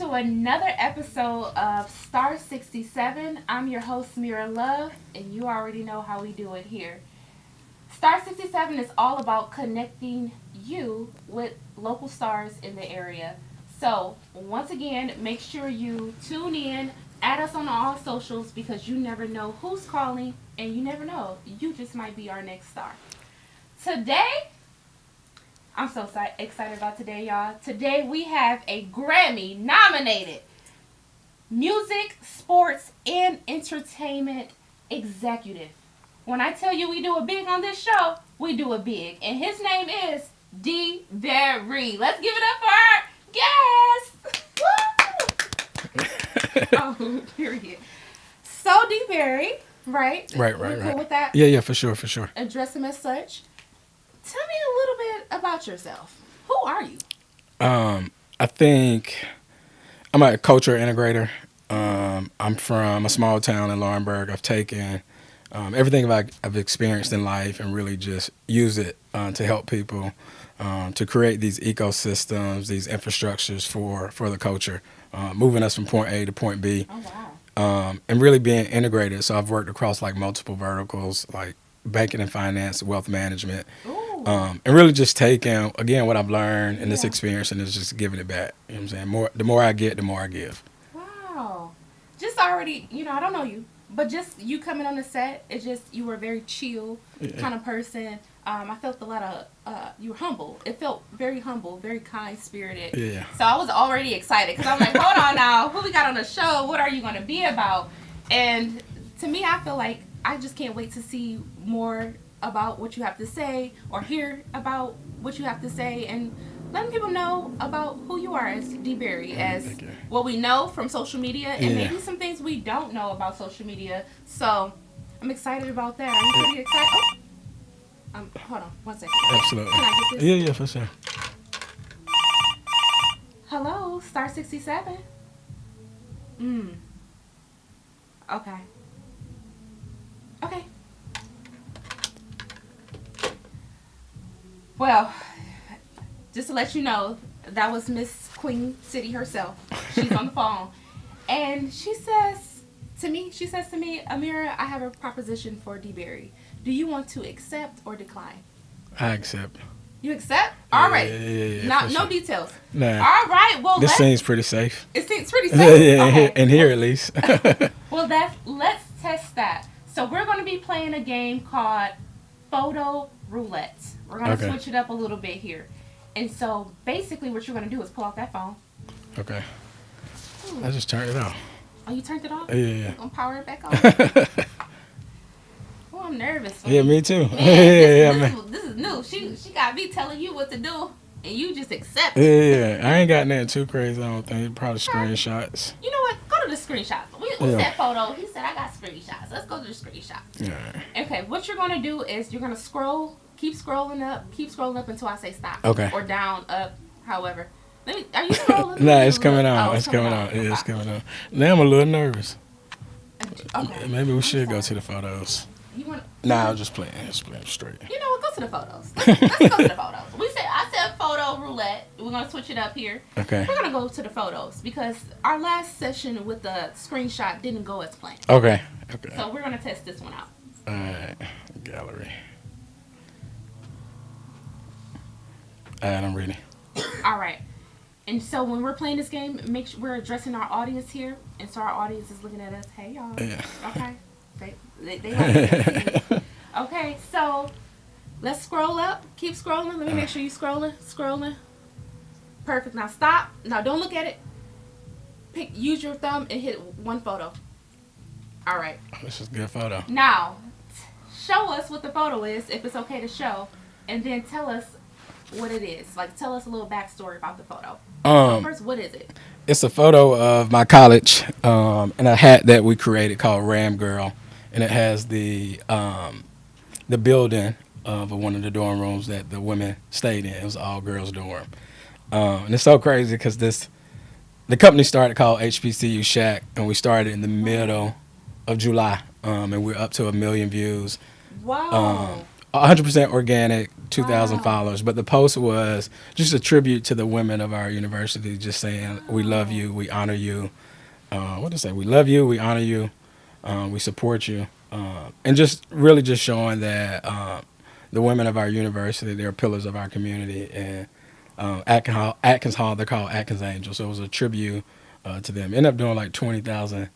to another episode of Star 67. I'm your host, Amira Love, and you already know how we do it here. Star 67 is all about connecting you with local stars in the area. So, once again, make sure you tune in, add us on all socials because you never know who's calling and you never know. You just might be our next star. Today, I'm so excited about today, y'all. Today we have a Grammy nominated music, sports, and entertainment executive. When I tell you we do it big on this show, we do it big. And his name is DeBerry. Let's give it up for our guest. Oh, period. So DeBerry, right? Right. We're cool with that? Yeah, for sure. Address him as such. Tell me a little bit about yourself. Who are you? I think I'm a culture integrator. I'm from a small town in Laurinburg. I've taken everything I've experienced in life and really just use it to help people, to create these ecosystems, these infrastructures for the culture, moving us from point A to point B. Oh, wow. And really being integrated. So I've worked across like multiple verticals, like banking and finance, wealth management. Ooh. And really just taking, again, what I've learned in this experience and just giving it back. You know what I'm saying? The more I get, the more I give. Wow. Just already, I don't know you, but just you coming on the set, it's just, you were a very chill kind of person. I felt a lot of, you were humble. It felt very humble, very kind-spirited. Yeah. So I was already excited because I'm like, hold on now, who we got on the show? What are you going to be about? And to me, I feel like I just can't wait to see more about what you have to say or hear about what you have to say and letting people know about who you are as DeBerry, as what we know from social media and maybe some things we don't know about social media. So I'm excited about that. Are you pretty excited? Hold on one second. Absolutely. Can I get this? Yeah, for sure. Hello, Star 67. Okay. Well, just to let you know, that was Miss Queen City herself. She's on the phone. And she says to me, Amira, I have a proposition for DeBerry. Do you want to accept or decline? I accept. You accept? All right. Yeah, no details. Nah. All right. Well, this seems pretty safe. It seems pretty safe. Yeah, okay. and here at least. Well, let's test that. So we're going to be playing a game called Photo Roulette. We're going to switch it up a little bit here. And so basically what you're going to do is pull out that phone. Okay. Ooh. I just turned it off. Oh, you turned it off? Yeah. You going to power it back on? Oh, I'm nervous. Yeah, me too. Man, this is new. She got me telling you what to do, and you just accept it. Yeah. I ain't got nothing too crazy, I don't think. Probably screenshots. You know what? Go to the screenshots. We said photo. He said, I got screenshots. Let's go to the screenshots. Yeah. Okay, what you're going to do is you're going to scroll. Keep scrolling up until I say stop. Okay. Or down, up, however. Are you scrolling? Nah, it's coming on. Oh, it's coming on. Yeah, it's coming on. Now I'm a little nervous. Okay. Maybe we should go to the photos. Nah, I was just playing. Straight. You know what? Go to the photos. Let's go to the photos. I said photo roulette. We're going to switch it up here. Okay. We're going to go to the photos because our last session with the screenshot didn't go as planned. Okay. So we're going to test this one out. All right. Gallery. All right, I'm ready. All right. And so when we're playing this game, make sure we're addressing our audience here. And so our audience is looking at us. Hey, y'all. Yeah. Okay. They okay, so let's scroll up. Keep scrolling. Let me make sure you scrolling. Perfect. Now stop. Now don't look at it. Use your thumb and hit one photo. All right. This is a good photo. Now, show us what the photo is, if it's okay to show, and then tell us what it is. Like, tell us a little backstory about the photo. So first, what is it? It's a photo of my college and a hat that we created called Ram Girl. And it has the building of one of the dorm rooms that the women stayed in. It was an all-girls dorm. And it's so crazy because the company started called HBCU Shack, and we started in the middle of July. And we're up to 1 million views. Wow. 100% organic, 2,000 Wow. followers. But the post was just a tribute to the women of our university, just saying, we love you, we honor you. What did it say? We love you, we honor you, we support you. And just really just showing that the women of our university, they're pillars of our community. And Atkins Hall, they're called Atkins Angels. So it was a tribute to them. Ended up doing like 20,000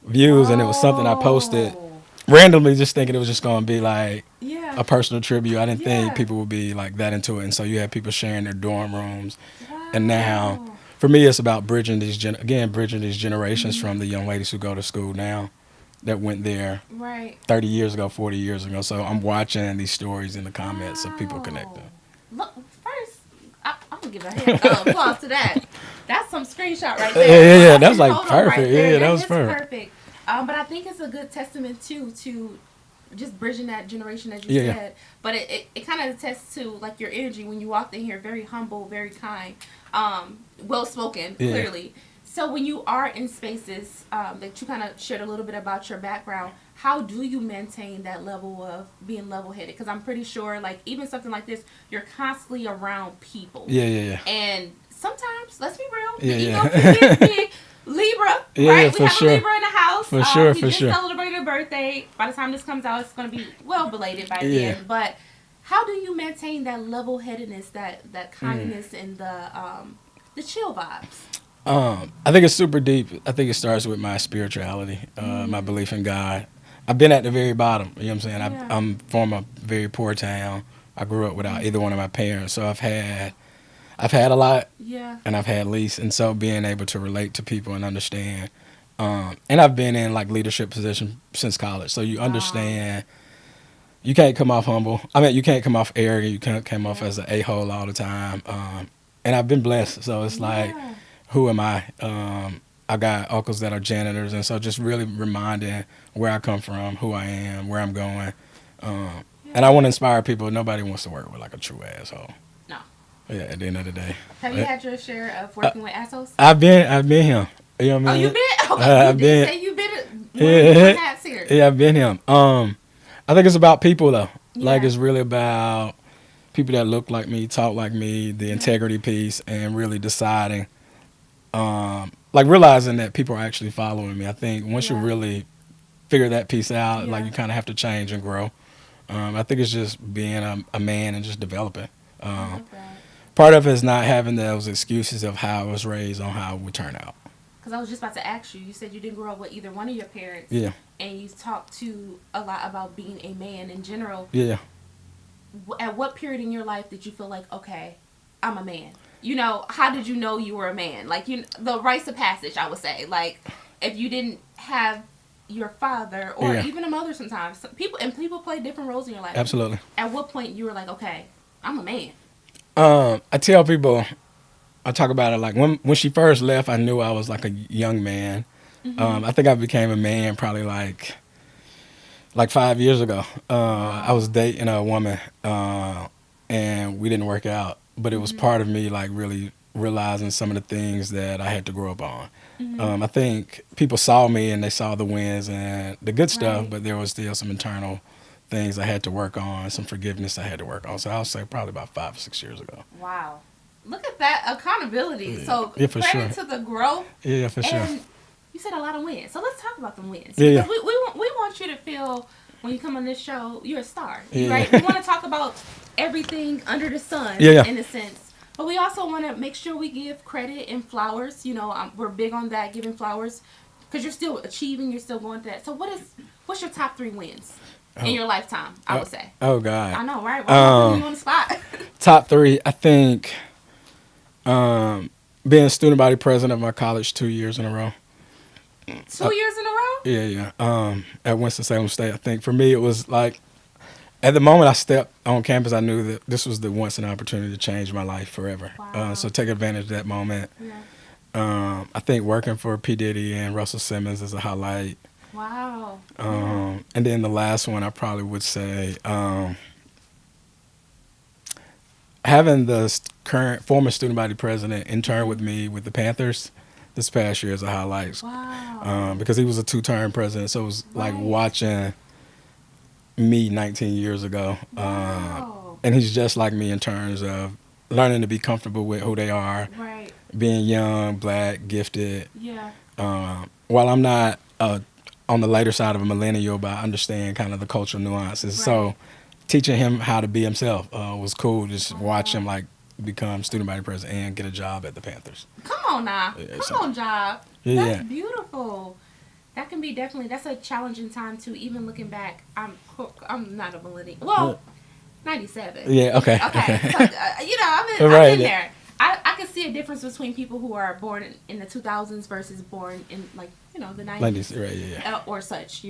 views, and it was something I posted Whoa. randomly, just thinking it was just going to be like Yeah. a personal tribute. I didn't think Yeah. people would be like that into it. And so you have people sharing their dorm rooms. Wow. And now, for me, it's about bridging these bridging these generations from the young ladies who go to school now that went there Right. 30 years ago, 40 years ago. So I'm watching these stories in the comments of people Wow. connecting. Look, first, I'm gonna give a hand applause to that. That's some screenshot right Yeah, there. yeah, that's like Photo perfect. right there. Yeah, that was is perfect. But I think it's a good testament too to just bridging that generation, as you Yeah, yeah. said. But it kind of attests to like your energy when you walked in here, very humble, very kind, well spoken, Yeah. clearly. So when you are in spaces that you kind of shared a little bit about your background, how do you maintain that level of being level-headed? Because I'm pretty sure, like, even something like this, you're constantly around people. Yeah, yeah, yeah. And sometimes, let's be real, Yeah, the yeah. ego can get big. Libra, Yeah, right? yeah, We for have sure. a Libra in the house. For sure, He for just sure. celebrated a birthday. By the time this comes out, it's going to be well belated by the Yeah. end. But how do you maintain that level-headedness, that kindness, and the chill vibes? I think it's super deep. I think it starts with my spirituality, my belief in God. I've been at the very bottom. You know what I'm saying? Yeah. I'm from a very poor town. I grew up without either one of my parents, so I've had a lot, Yeah. and I've had least, and so being able to relate to people and understand. And I've been in like leadership position since college, so you understand. You can't come off humble. I mean, you can't come off arrogant. You can't come off as an a-hole all the time. And I've been blessed, so it's like, Yeah. who am I? I got uncles that are janitors, and so just really reminding where I come from, who I am, where I'm going. And I want to inspire people. Nobody wants to work with like a true asshole. No. Yeah, at the end of the day. Have you had your share of working with assholes? I've been him. You know what I Oh, mean? you been? Oh, you I've did been- say you been Yeah. wearing hats here. Yeah, I've been him. I think it's about people though. Like Yeah. it's really about people that look like me, talk like me, the integrity piece, and really deciding, like realizing that people are actually following me. I think once you Yeah. really figure that piece out, like Yeah. you kind of have to change and grow. I think it's just being a man and just developing. I love that. Part of it is not having those excuses of how I was raised on how it would turn out. Because I was just about to ask you. You said you didn't grow up with either one of your parents. Yeah, And you talked to a lot about being a man in general. yeah. At what period in your life did you feel like, okay, I'm a man? You know, how did you know you were a man? Like, the rites of passage, I would say. Like, if you didn't have your father or Yeah. even a mother sometimes. People play different roles in your life. Absolutely. At what point you were like, okay, I'm a man? I tell people, I talk about it like when she first left, I knew I was like a young man. I think I became a man probably like 5 years ago. I was dating a woman, and we didn't work out, but it was part of me like really realizing some of the things that I had to grow up on. I think people saw me and they saw the wins and the good stuff, Right. but there was still some internal things I had to work on, some forgiveness I had to work on. So I'll say probably about 5 or 6 years ago. Wow. Look at that accountability. Yeah. So Yeah, for credit sure. to the growth. Yeah, for sure. And you said a lot of wins. So let's talk about them wins. Yeah, Because we want you to feel, when you come on this show, you're a star. Yeah. Right? We want to talk about everything under the sun, Yeah. in a sense. But we also want to make sure we give credit and flowers. You know, we're big on that, giving flowers. Because you're still achieving, you're still going through that. So what's your top 3 wins in your lifetime, I would say? Oh, God. I know, right? Well, I'm putting you on the spot. Top 3, I think being student body president of my college 2 years in a row. 2 years in a row? Yeah. At Winston-Salem State, I think for me it was like, at the moment I stepped on campus, I knew that this was the once an opportunity to change my life forever. Wow. So take advantage of that moment. Yeah. I think working for P. Diddy and Russell Simmons is a highlight. Wow. And then the last one I probably would say, having the current former student body president intern with me with the Panthers this past year is a highlight. Wow. Because he was a 2-term president, so it was like Right. watching me 19 years ago Wow. and he's just like me in terms of learning to be comfortable with who they are, Right. being young, black, gifted. Yeah. While I'm not on the later side of a millennial, but I understand kind of the cultural nuances. Right. So teaching him how to be himself was cool. Just watch him Wow. like become student body president and get a job at the Panthers. Come on now. Yeah, Come so- on, Job. Yeah, That's yeah. beautiful. That can be definitely, that's a challenging time too. Even looking back, I'm not a millennial. Well, 97. Yeah, okay. Okay. So, I've Right. been there. I can see a difference between people who are born in the 2000s versus born in the 90s. Ladies, right, yeah. Or such.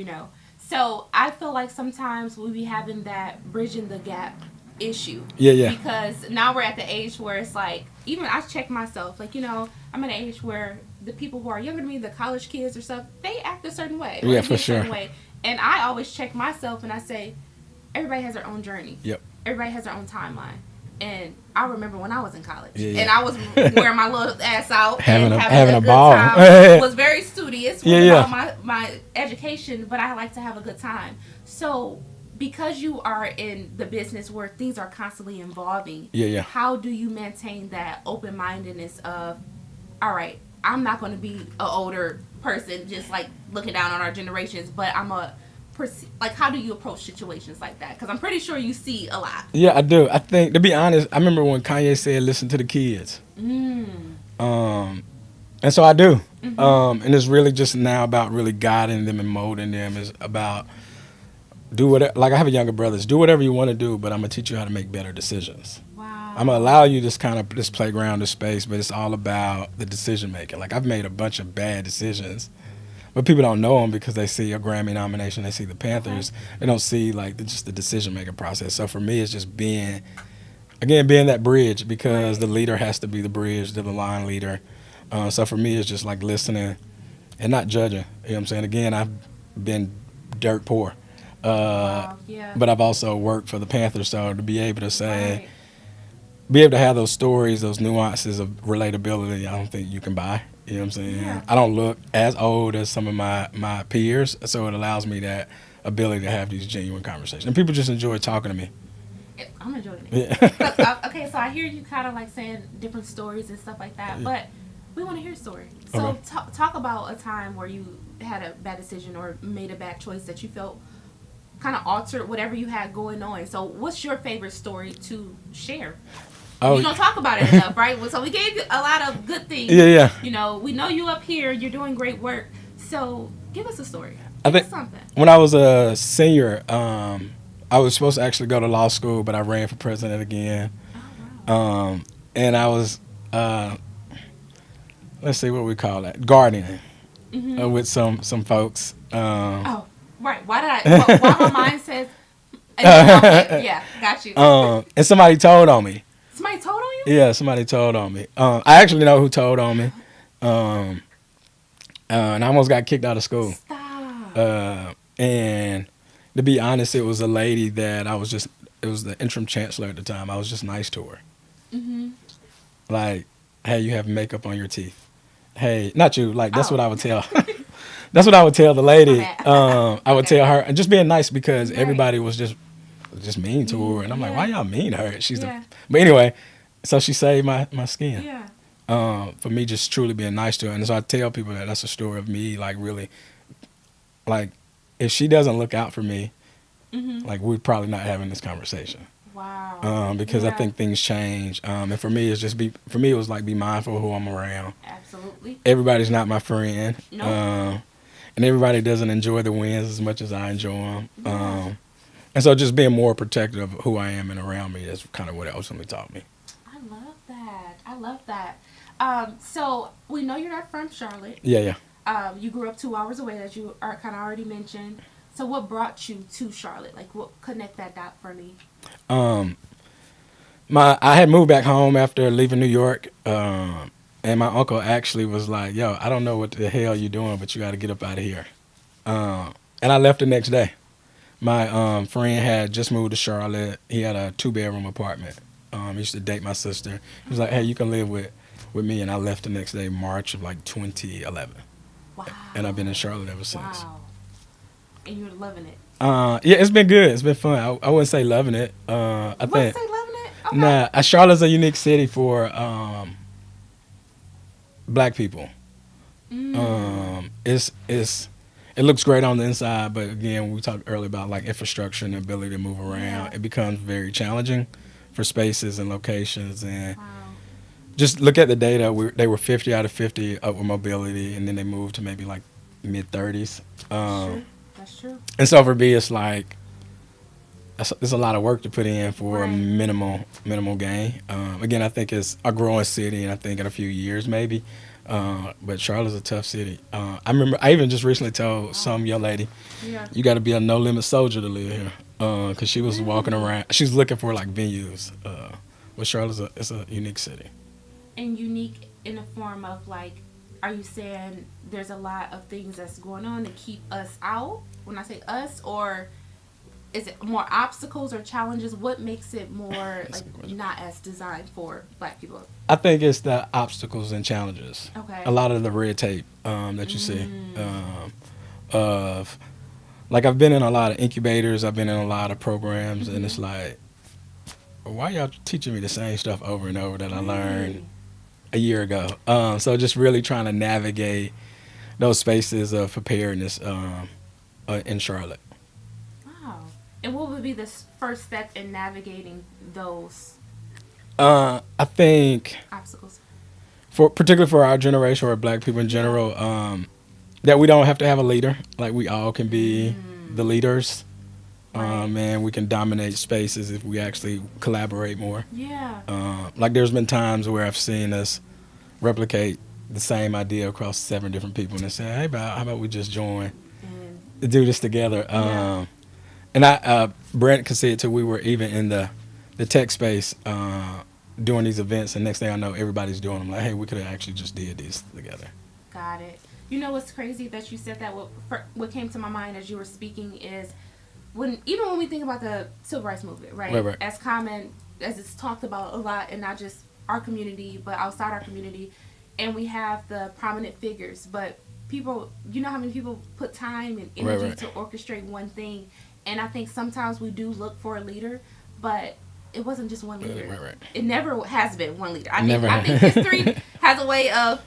So I feel like sometimes we be having that bridging the gap issue. Yeah. Because now we're at the age where it's like, even I check myself, I'm at an age where the people who are younger than me, the college kids or stuff, they act a certain way. Or Yeah, they for be a certain sure. way. And I always check myself and I say, everybody has their own journey. Yep. Everybody has their own timeline. And I remember when I was in college, Yeah. and I was wearing my little ass out, Having and a- having having a a good ball. time. Was very studious with Yeah. all my education, but I like to have a good time. So, because you are in the business where things are constantly evolving, Yeah. how do you maintain that open mindedness of, all right, I'm not going to be an older person just like looking down on our generations, but I'm how do you approach situations like that? Because I'm pretty sure you see a lot. Yeah, I do. I think, to be honest, I remember when Kanye said, listen to the kids. And so I do. And it's really just now about really guiding them and molding them. It's about do whatever. Like I have a younger brother. Do whatever you want to do, but I'm going to teach you how to make better decisions. Wow. I'm going to allow you this playground, this space, but it's all about the decision making. Like I've made a bunch of bad decisions, but people don't know them because they see a Grammy nomination, they see the Panthers. They don't see just the decision making process. So for me, it's just being that bridge, because the leader has to be the bridge, the line leader. So for me, it's just like listening and not judging. You know what I'm saying? Again, I've been dirt poor. Wow, yeah. But I've also worked for the Panthers, so to be able to say, Right. be able to have those stories, those nuances of relatability, I don't think you can buy. You know what I'm saying? Yeah. I don't look as old as some of my peers, so it allows me that ability to have these genuine conversations. And people just enjoy talking to me. I'm enjoying it. Yeah. Okay, so I hear you kind of like saying different stories and stuff like that, but we want to hear a story. So Okay. talk about a time where you had a bad decision or made a bad choice that you felt kind of altered whatever you had going on. So what's your favorite story to share? Oh, You don't talk about it enough, right? So we gave you a lot of good things. yeah. We know you up here. You're doing great work. So give us a story. I Give us think something. when I was a senior, I was supposed to actually go to law school, but I ran for president again. Oh, wow. And I was, let's see what we call that, gardening with some folks. Oh, right. Why my mind says, yeah, got you. And somebody told on me. Somebody told on you? Yeah, somebody told on me. I actually know who told on me. And I almost got kicked out of school. Stop. And to be honest, it was a lady that it was the interim chancellor at the time. I was just nice to her. Like, hey, you have makeup on your teeth. Hey, not you. Like, that's what I would tell. That's what I would tell the lady. I would tell her, and just being nice, because everybody was just mean to her. And I'm like, why y'all mean to her? But anyway, so she saved my skin. Yeah. For me, just truly being nice to her. And so I tell people that's a story of me, like, really, like, if she doesn't look out for me, like, we're probably not having this conversation. Wow. Because I think things change. And for me, it was like, be mindful of who I'm around. Absolutely. Everybody's not my friend. Nope. And everybody doesn't enjoy the wins as much as I enjoy them. Yeah. And so just being more protective of who I am and around me, that's kind of what it ultimately taught me. I love that. So we know you're not from Charlotte. Yeah. You grew up 2 hours away, as you are kind of already mentioned. So what brought you to Charlotte? Like, what connect that dot for me? I had moved back home after leaving New York. And my uncle actually was like, yo, I don't know what the hell you're doing, but you got to get up out of here. And I left the next day. My friend had just moved to Charlotte. He had a 2-bedroom apartment. He used to date my sister. He was like, hey, you can live with me. And I left the next day, March of like 2011. Wow. And I've been in Charlotte ever since. Wow. And you're loving it. Yeah, it's been good. It's been fun. I wouldn't say loving it. I Wouldn't think say loving it? Okay. nah. Charlotte's a unique city for black people. It's it looks great on the inside, but again, we talked earlier about like infrastructure and the ability to move around. Yeah. It becomes very challenging for spaces and locations. And Wow. just look at the data. They were 50 out of 50 upward mobility, and then they moved to maybe like mid 30s. True. That's true. And so for me, it's like there's a lot of work to put in for a Right. minimal gain. Again, I think it's a growing city, and I think in a few years maybe. But Charlotte's a tough city. I remember I even just recently told some young lady, Yeah. you got to be a no limit soldier to live here, because she was walking around. She was looking for like venues. But Charlotte's it's a unique city. And unique in the form of like, are you saying there's a lot of things that's going on to keep us out? When I say us, or is it more obstacles or challenges? What makes it more like not as designed for black people? I think it's the obstacles and challenges. Okay. A lot of the red tape that you see of like I've been in a lot of incubators. I've been in a lot of programs, and it's like, why y'all teaching me the same stuff over and over that I learned a year ago? So just really trying to navigate those spaces of preparedness in Charlotte. Wow. And what would be the first step in navigating those I think obstacles? particularly for our generation or black people in general, that we don't have to have a leader. Like we all can be the leaders. Right. And we can dominate spaces if we actually collaborate more. Yeah. Like there's been times where I've seen us replicate the same idea across 7 different people and say, hey, how about we just join And to do this together? Yeah. And Brent could see it too. We were even in the tech space doing these events, and next thing I know, everybody's doing them. Like, hey, we could have actually just did these together. got it. You know what's crazy that you said that? What came to my mind as you were speaking is even when we think about the civil rights movement, right? Right. As common as it's talked about a lot, and not just our community, but outside our community, and we have the prominent figures, but people, you know how many people put time and energy Right. to orchestrate one thing, and I think sometimes we do look for a leader, but it wasn't just one leader. Right. It never has been one leader. I Never. think history has a way of,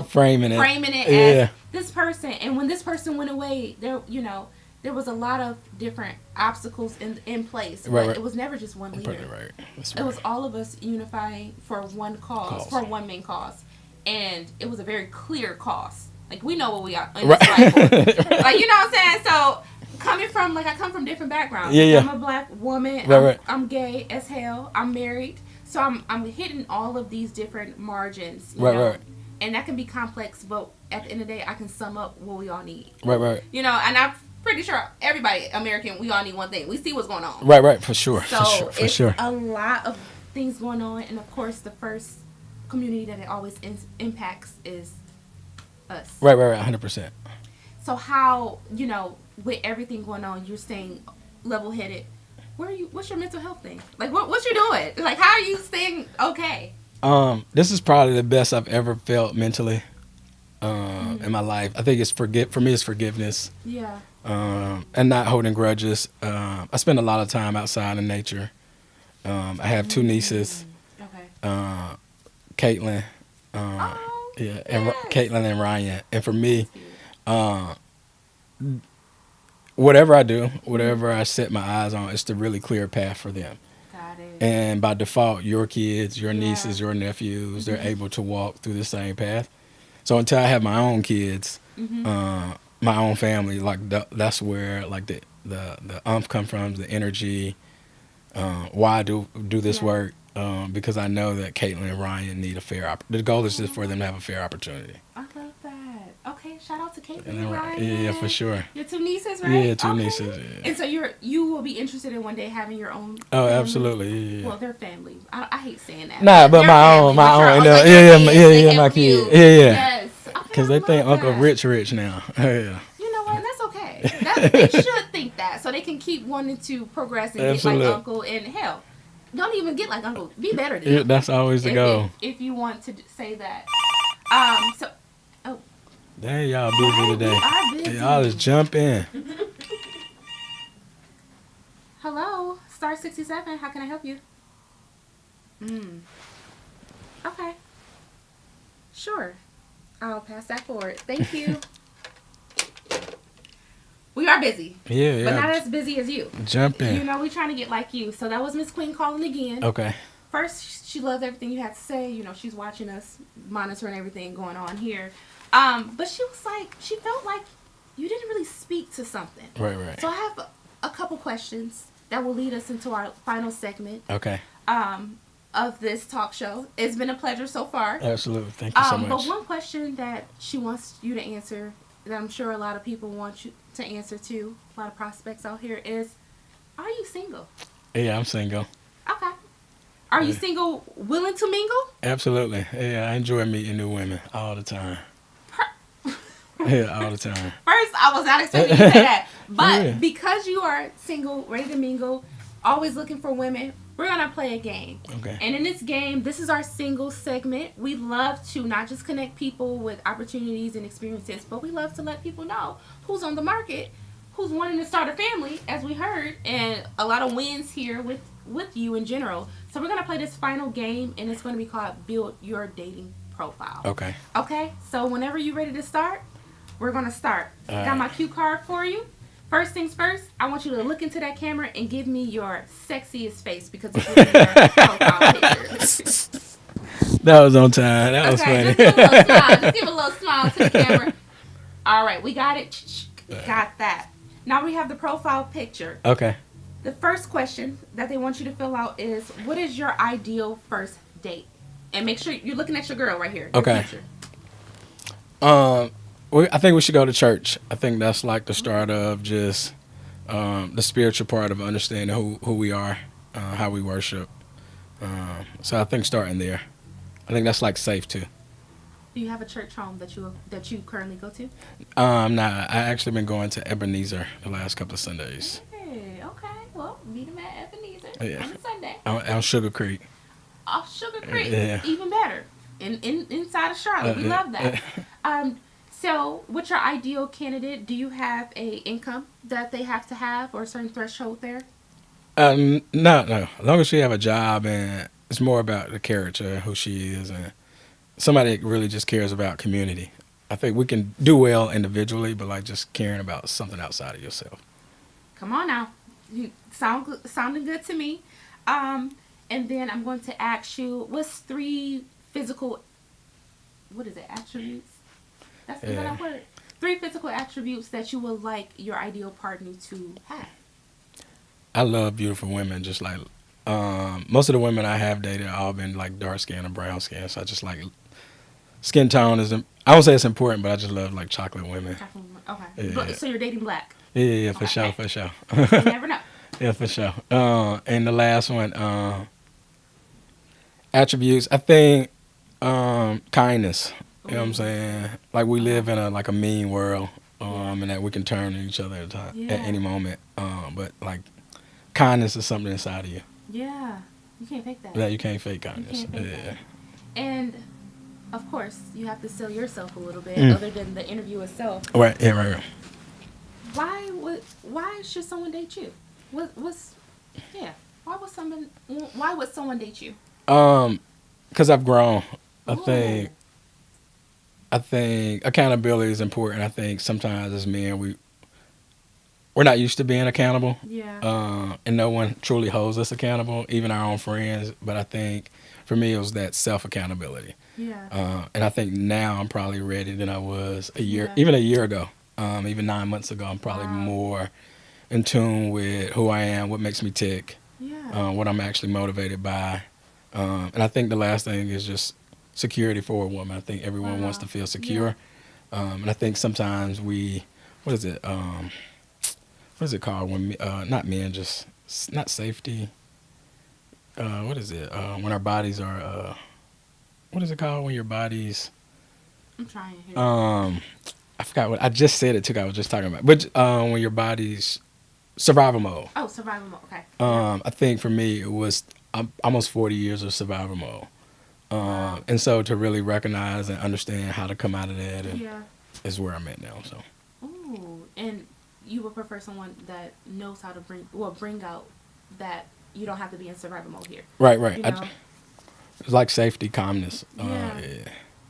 Framing it as this person, and when this person went away, there was a lot of different obstacles in place, but Right. it was never just one leader. Right. That's It was all of us unifying for one cause, for one main cause, and it was a very clear cause. Like we know what we are in this life for. Like you know what I'm saying. So I come from different backgrounds. Yeah. I'm a black woman. Right. I'm gay as hell. I'm married. So I'm hitting all of these different margins. You Right, know? right. And that can be complex, but at the end of the day, I can sum up what we all need. Right. And I'm pretty sure everybody American, we all need one thing. We see what's going on. Right. For sure. So For it's sure. a lot of things going on, and of course, the first community that it always impacts is us. Right. 100%. So how, with everything going on, you're staying level-headed. What's your mental health thing? Like, what you doing? Like, how are you staying okay? This is probably the best I've ever felt mentally in my life. I think for me, it's forgiveness. Yeah. And not holding grudges. I spend a lot of time outside in nature. I have 2 nieces, Okay. Caitlin, and yes. Caitlin and Ryan. And for me, whatever I do, whatever I set my eyes on, it's to really clear a path for them. Got it. And by default, your kids, your nieces, Yeah. your nephews, they're able to walk through the same path. So until I have my own kids, my own family, like that's where like the umph come from, the energy. Why I do this work, because I know that Caitlin and Ryan need a fair the goal is just for them to have a fair opportunity. I love that. Okay, shout out to Caitlin And and then, Ryan. yeah, for sure. Your 2 nieces, right? Yeah, 2 Okay. nieces. Yeah. And so you will be interested in one day having your own. Oh, family? absolutely. Yeah. Well, they're family. I hate saying that. Nah, but They're my family, own, but you're yeah, like your kids, they my have you. kid, yeah. Yes. Okay, Because I they think love Uncle that. rich now. Yeah. You know what? And that's okay. They should think that, so they can keep wanting to progress and Absolutely. get like Uncle. And hell, don't even get like Uncle. Be better than Yeah, him. that's always the goal. If you want to say that. So Dang, y'all busy today. We are busy. Y'all just jump in. 67, how can I help you? Okay. Sure. I'll pass that forward. Thank you. We are busy. Yeah. But not as busy as you. Jump in. You know, we're trying to get like you. So that was Miss Queen calling again. Okay. First, she loved everything you had to say. You know, she's watching us, monitoring everything going on here. But she was like, she felt like you didn't really speak to something. Right. So I have a couple questions that will lead us into our final segment. Okay. Of this talk show. It's been a pleasure so far. Absolutely. Thank you so much. But one question that she wants you to answer, that I'm sure a lot of people want you to answer too, a lot of prospects out here, is, are you single? Yeah, I'm single. Okay. Are you single, willing to mingle? Absolutely. Yeah, I enjoy meeting new women all the time. Yeah, all the time. First, I was not expecting you to say that. But Yeah. because you are single, ready to mingle, always looking for women, we're going to play a game. Okay. And in this game, this is our single segment. We love to not just connect people with opportunities and experiences, but we love to let people know who's on the market, who's wanting to start a family, as we heard, and a lot of wins here with you in general. So we're going to play this final game, and it's going to be called Build Your Dating Profile. Okay. Okay? So whenever you're ready to start, we're going to start. All Got my right. cue card for you. First things first, I want you to look into that camera and give me your sexiest face because it's really your profile picture. That was on time. That was funny. Just give a little smile. Just give a little smile to the camera. All right, we got it. Got that. Now we have the profile picture. Okay. The first question that they want you to fill out is, what is your ideal first date? And make sure you're looking at your girl right here. Your Okay. picture. I think we should go to church. I think that's like the start of just the spiritual part of understanding who we are, how we worship. So I think starting there. I think that's like safe too. Do you have a church home that you currently go to? Nah, I actually been going to Ebenezer the last couple of Sundays. Hey, okay. Well, meet him at Ebenezer Yeah. on Sunday. On Sugar Creek. Off Sugar Creek, Yeah. even better. Inside of Charlotte, we love that. So, what's your ideal candidate? Do you have a income that they have to have or a certain threshold there? No. As long as she have a job, and it's more about the character, who she is, and somebody that really just cares about community. I think we can do well individually, but like just caring about something outside of yourself. Come on now, you sounding good to me. And then I'm going to ask you, what's 3 physical? What is it? Attributes. Is that a word? 3 physical attributes that you would like your ideal partner to have. I love beautiful women. Just like most of the women I have dated, all been like dark skin or brown skin. So I just like skin tone is. I don't say it's important, but I just love like chocolate women. Okay. Yeah. So you're dating black. Yeah, for Okay. sure. You never know. Yeah, for sure. And the last one, attributes. I think kindness. You know what I'm saying? Like we live in a mean world, and that we can turn on each other at any moment. But like kindness is something inside of you. Yeah, you can't fake that. Yeah, you can't fake kindness. can't fake Yeah. that. And of course, you have to sell yourself a little bit, Mm. other than the interview itself. Right. Yeah. Right. Why should someone date you? Why would someone date you? Because I've grown. Ooh. I think accountability is important. I think sometimes as men we're not used to being accountable. Yeah. And no one truly holds us accountable, even our own friends. But I think for me it was that self accountability. Yeah. And I think now I'm probably ready than I was a year ago. Even 9 months ago, I'm probably more in tune with who I am, what makes me tick, what I'm actually motivated by. And I think the last thing is just security for a woman. I think everyone wants to feel secure. And I think sometimes what is it called when, not men, just not safety. What is it? When our bodies are, what is it called when your bodies, I'm trying here. I forgot what, I just said it too, I was just talking about, but when your body's survival mode. Oh, survival mode, okay. I think for me it was almost 40 years of survival mode. And so to really recognize and understand how to come out of that is where I'm at now. So. Ooh, and you would prefer someone that knows how to bring out that you don't have to be in survival mode here. Right, right. You know? It's like safety, calmness. Yeah. Yeah.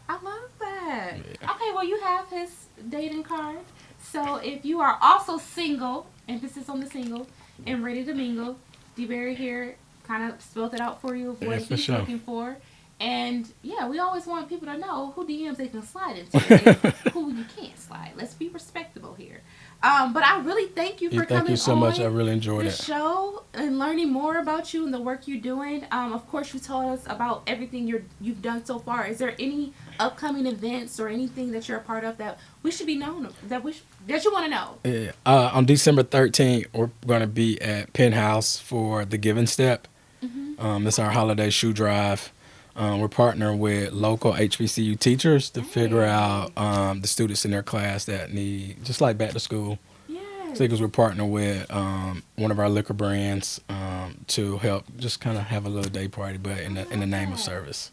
I love that. Yeah. Okay, well, you have his dating card. So if you are also single, emphasis on the single, and ready to mingle, DeBerry here kind of spelled it out for you of Yeah, what for he's sure. looking for. And yeah, we always want people to know who DMs they can slide into and who you can't slide. Let's be respectable here. But I really thank you for coming Thank you so on much. I really enjoyed the it. show and learning more about you and the work you're doing. Of course, you told us about everything you've done so far. Is there any upcoming events or anything that you're a part of that we should be known that you want to know? Yeah. On December 13th, we're going to be at Penthouse for the Giving Step. It's our holiday shoe drive. We're partnering with local HBCU teachers to figure out the students in their class that need, just like back to school. Yes. So because we're partnering with one of our liquor brands to help just kind of have a little day party, but in the name of service.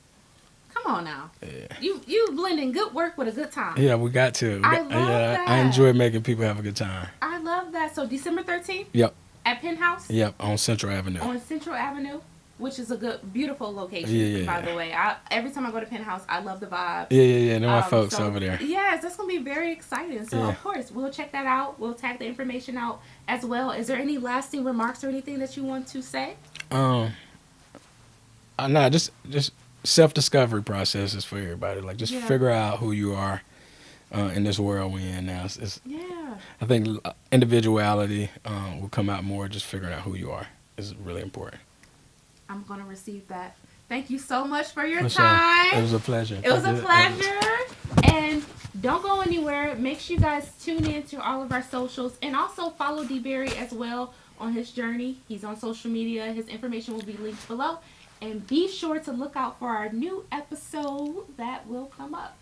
Come on now. Yeah. You blending good work with a good time. Yeah, we got to. I love that. I enjoy making people have a good time. I love that. So December 13th? Yep. At Penthouse? Yep, on Central Avenue. On Central Avenue, which is a beautiful location, Yeah. by the way. Every time I go to Penthouse, I love the vibe. Yeah. They're my folks over there. Yes, that's going to be very exciting. So, Yeah. of course, we'll check that out. We'll tag the information out as well. Is there any lasting remarks or anything that you want to say? No, just self-discovery processes for everybody. Like, just figure out who you are in this world we're in now. I think individuality will come out more just figuring out who you are is really important. I'm going to receive that. Thank you so much for your For sure. time. It was a pleasure. It was a pleasure. And don't go anywhere. Make sure you guys tune in to all of our socials. And also follow DeBerry as well on his journey. He's on social media. His information will be linked below. And be sure to look out for our new episode that will come up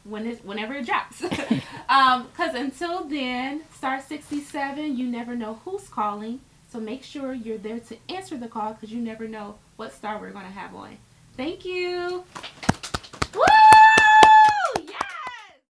whenever it drops. Because until then, star 67, you never know who's calling. So make sure you're there to answer the call because you never know what star we're going to have on. Thank you.